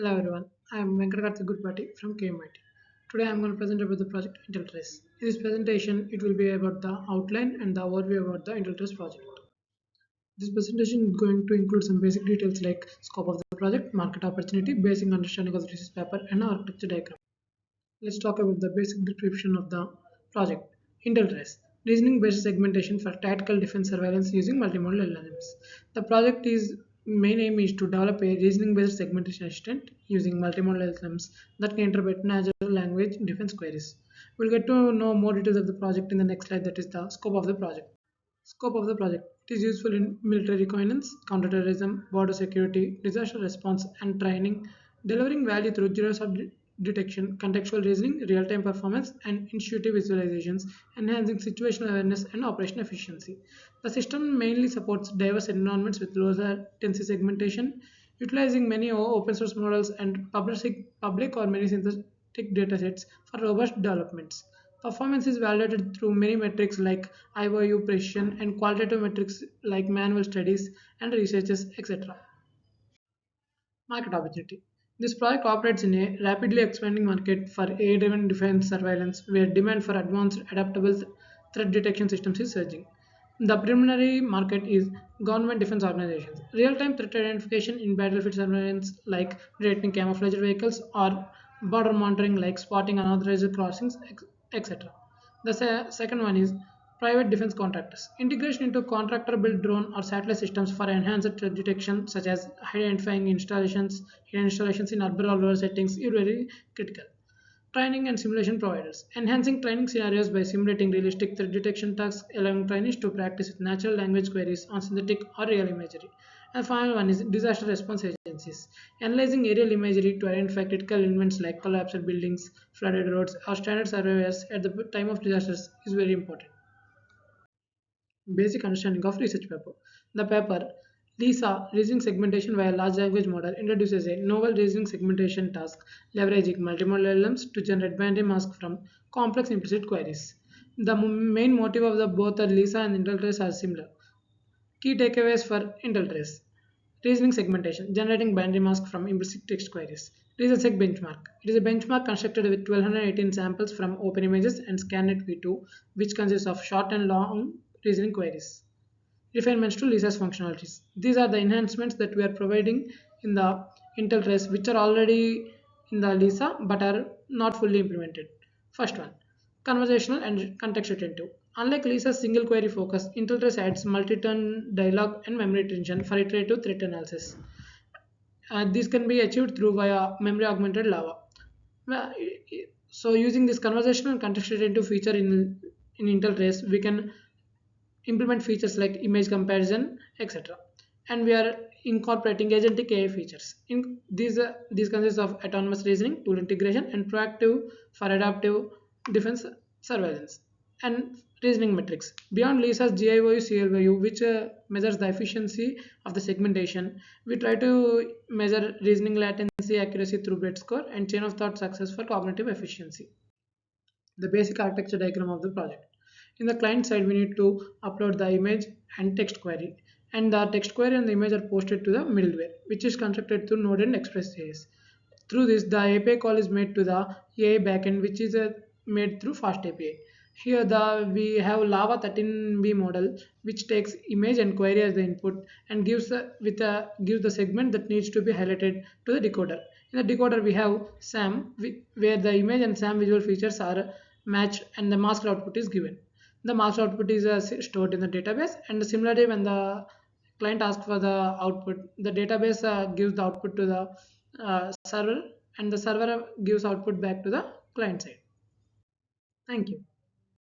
Hello everyone, I am Venkatarthi Goodpati from KMIT. Today I am going to present about the project IntelTrace. In this presentation, it will be about the outline and the overview about the IntelTrace project. This presentation is going to include some basic details like scope of the project, market opportunity, basic understanding of the thesis paper, and architecture diagram. Let's talk about the basic description of the project. IntelTrace, reasoning-based segmentation for tactical defense surveillance using multimodal LLMs. The project is main aim is to develop a reasoning-based segmentation assistant using multimodal LLMs that can interpret natural language defense queries. We'll get to know more details of the project in the next slide, that is the scope of the project. Scope of the project. It is useful in military reconnaissance, counterterrorism, border security, disaster response, and training, delivering value through zero-shot detection, contextual reasoning, real-time performance, and intuitive visualizations, enhancing situational awareness and operational efficiency. The system mainly supports diverse environments with low latency segmentation, utilizing many open source models and public or many synthetic datasets for robust developments. Performance is validated through many metrics like IOU precision and qualitative metrics like manual studies and researches, etc. Market opportunity. This project operates in a rapidly expanding market for AI-driven defense surveillance where demand for advanced adaptable threat detection systems is surging. The preliminary market is government defense organizations. Real-time threat identification in battlefield surveillance like detecting camouflaged vehicles or border monitoring like spotting unauthorized crossings, etc. The second one is private defense contractors. Integration into contractor built drone or satellite systems for enhanced threat detection, such as identifying hidden installations in urban or rural settings, is very critical. Training and simulation providers. Enhancing training scenarios by simulating realistic threat detection tasks, allowing trainees to practice with natural language queries on synthetic or real imagery. And final one is disaster response agencies. Analyzing aerial imagery to identify critical events like collapsed buildings, flooded roads, or standard surveys at the time of disasters is very important. Basic understanding of research paper. The paper LISA reasoning segmentation via large language model introduces a novel reasoning segmentation task leveraging multimodal LLMs to generate binary masks from complex implicit queries. The main motive of the both the LISA and IntelTrace are similar. Key takeaways for IntelTrace. Reasoning segmentation, generating binary mask from implicit text queries. ReasonSeg benchmark. It is a benchmark constructed with 1218 samples from OpenImages and ScanNet v2, which consists of short and long reasoning queries. Refinements to Lisa's functionalities. These are the enhancements that we are providing in the IntelTrace, which are already in the Lisa but are not fully implemented. First one, conversational and context retentive. Unlike Lisa's single query focus, IntelTrace adds multi-turn dialogue and memory retention for iterative threat analysis. This can be achieved through via memory augmented lava. Well, So using this conversational and context retentive feature in IntelTrace, we can implement features like image comparison, etc. And we are incorporating agentic AI features. These consist of autonomous reasoning, tool integration, and proactive for adaptive defense surveillance. And reasoning metrics. Beyond Lisa's GIOU CLYU, which measures the efficiency of the segmentation, we try to measure reasoning latency accuracy through breadth score and chain of thought success for cognitive efficiency. The basic architecture diagram of the project. In the client side, we need to upload the image and text query. And the text query and the image are posted to the middleware, which is constructed through Node and Express.js. Through this, the API call is made to the AI backend, which is made through Fast API. Here, we have Lava 13b model, which takes image and query as the input and gives the segment that needs to be highlighted to the decoder. In the decoder, we have SAM, where the image and SAM visual features are matched and the masked output is given. The masked output is stored in the database, and similarly, when the client asks for the output, the database gives the output to the server, and the server gives output back to the client side. Thank you.